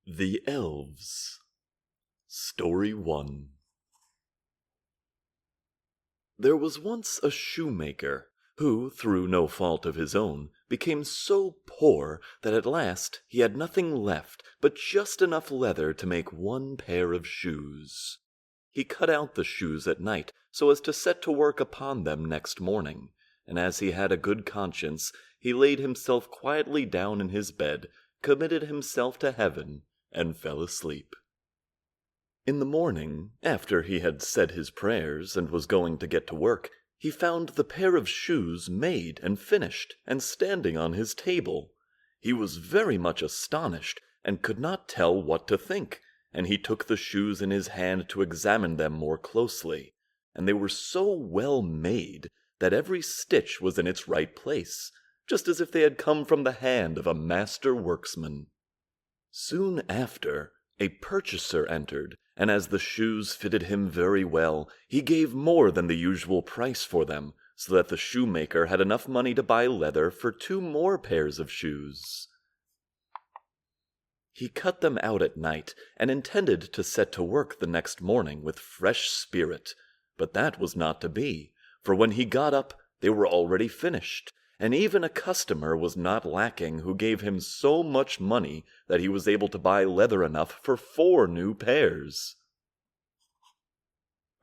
The Elves Story 1. There was once a shoemaker, who, through no fault of his own, became so poor that at last he had nothing left but just enough leather to make one pair of shoes. He cut out the shoes at night so as to set to work upon them next morning, and as he had a good conscience, he laid himself quietly down in his bed, committed himself to heaven, and fell asleep. In the morning, after he had said his prayers and was going to get to work, he found the pair of shoes made and finished and standing on his table. He was very much astonished and could not tell what to think, and he took the shoes in his hand to examine them more closely, and they were so well made that every stitch was in its right place, just as if they had come from the hand of a master worksman. Soon after, a purchaser entered, and as the shoes fitted him very well, he gave more than the usual price for them, so that the shoemaker had enough money to buy leather for 2 more pairs of shoes. He cut them out at night, and intended to set to work the next morning with fresh spirit, but that was not to be, for when he got up they were already finished, and even a customer was not lacking who gave him so much money that he was able to buy leather enough for 4 new pairs.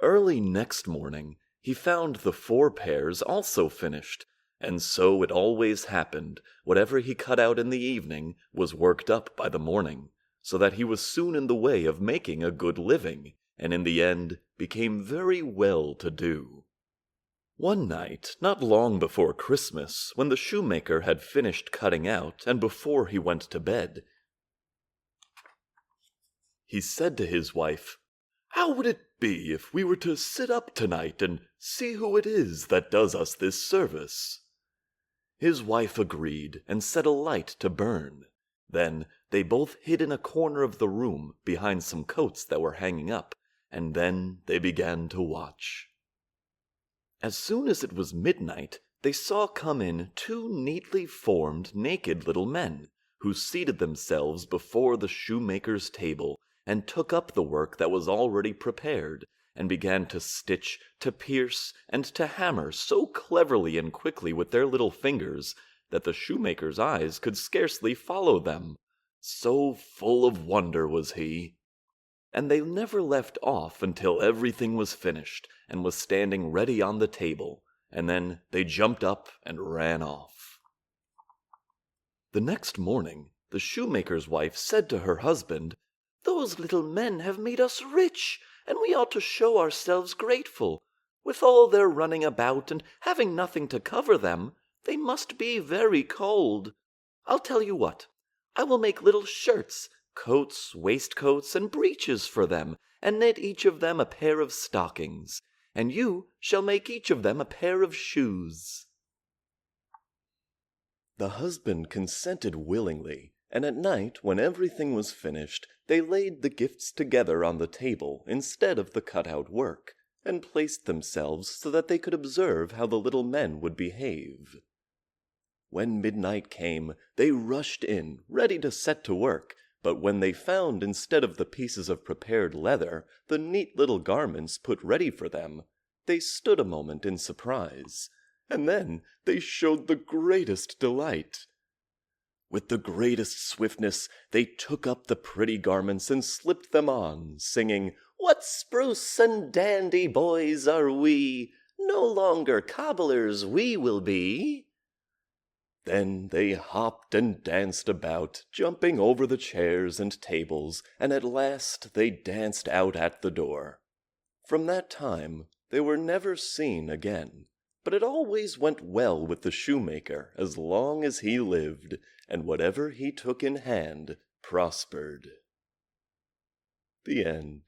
Early next morning he found the 4 pairs also finished, and so it always happened, whatever he cut out in the evening was worked up by the morning, so that he was soon in the way of making a good living, and in the end became very well-to-do. One night, not long before Christmas, when the shoemaker had finished cutting out, and before he went to bed, he said to his wife, "How would it be if we were to sit up tonight and see who it is that does us this service?" His wife agreed, and set a light to burn. Then they both hid in a corner of the room behind some coats that were hanging up, and then they began to watch. As soon as it was midnight, they saw come in 2 neatly formed, naked little men, who seated themselves before the shoemaker's table, and took up the work that was already prepared, and began to stitch, to pierce, and to hammer so cleverly and quickly with their little fingers, that the shoemaker's eyes could scarcely follow them, so full of wonder was he. And they never left off until everything was finished, and was standing ready on the table, and then they jumped up and ran off. The next morning the shoemaker's wife said to her husband, "Those little men have made us rich, and we ought to show ourselves grateful. With all their running about and having nothing to cover them, they must be very cold. I'll tell you what, I will make little shirts, coats, waistcoats, and breeches for them, and knit each of them a pair of stockings, and you shall make each of them a pair of shoes." The husband consented willingly, and at night, when everything was finished, they laid the gifts together on the table instead of the cut-out work, and placed themselves so that they could observe how the little men would behave. When midnight came, they rushed in, ready to set to work, but when they found instead of the pieces of prepared leather the neat little garments put ready for them, they stood a moment in surprise, and then they showed the greatest delight. With the greatest swiftness they took up the pretty garments and slipped them on, singing, "What spruce and dandy boys are we! No longer cobblers we will be." Then they hopped and danced about, jumping over the chairs and tables, and at last they danced out at the door. From that time they were never seen again, but it always went well with the shoemaker as long as he lived, and whatever he took in hand prospered. The end.